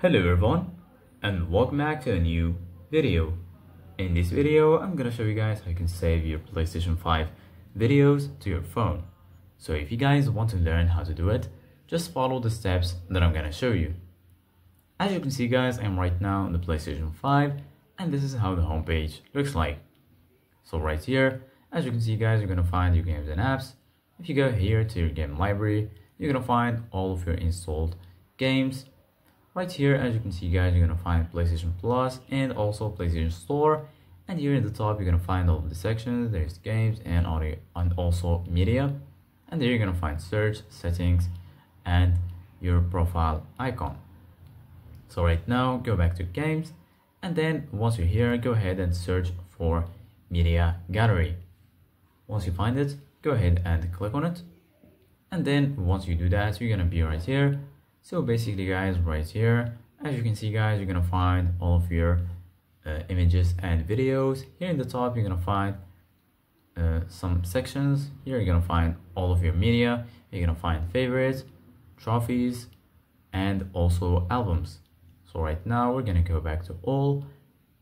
Hello everyone and welcome back to a new video. In this video I'm gonna show you guys how you can save your PlayStation 5 videos to your phone. So if you guys want to learn how to do it, just follow the steps that I'm gonna show you. As you can see guys, I'm right now on the PlayStation 5 and this is how the homepage looks like. So right here, as you can see guys, you're gonna find your games and apps. If you go here to your game library, you're gonna find all of your installed games. Right here, as you can see guys, you're gonna find PlayStation Plus and also PlayStation Store. And here in the top, you're gonna find all of the sections. There's games and audio and also media. And there you're gonna find search, settings, and your profile icon. So right now, go back to games. And then once you're here, go ahead and search for media gallery. Once you find it, go ahead and click on it. And then once you do that, you're gonna be right here. So basically guys, right here, as you can see guys, you're gonna find all of your images and videos. Here in the top, you're gonna find some sections. Here you're gonna find all of your media. You're gonna find favorites, trophies, and also albums. So right now we're gonna go back to all,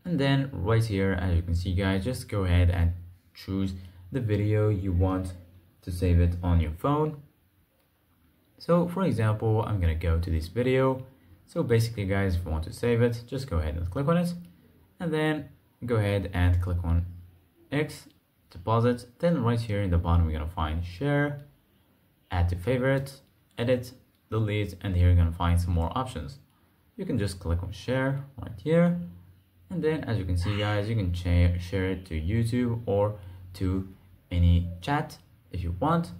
and then right here, as you can see guys, just go ahead and choose the video you want to save it on your phone. So for example, I'm gonna go to this video. So basically guys, if you want to save it, just go ahead and click on it, and then go ahead and click on X, deposit. Then right here in the bottom, we're gonna find share, add to favorite, edit, delete, and here you're gonna find some more options. You can just click on share right here, and then as you can see guys, you can share it to YouTube or to any chat if you want.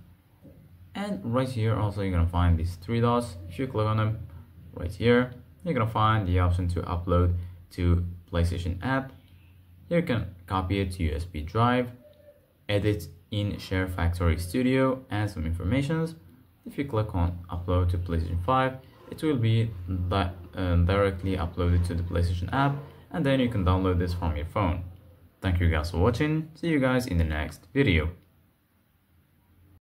And right here also you're gonna find these three dots. If you click on them right here, you're gonna find the option to upload to PlayStation app. Here you can copy it to USB drive, edit in Share Factory Studio, and some informations. If you click on upload to PlayStation 5, it will be directly uploaded to the PlayStation app, and then you can download this from your phone. Thank you guys for watching. See you guys in the next video.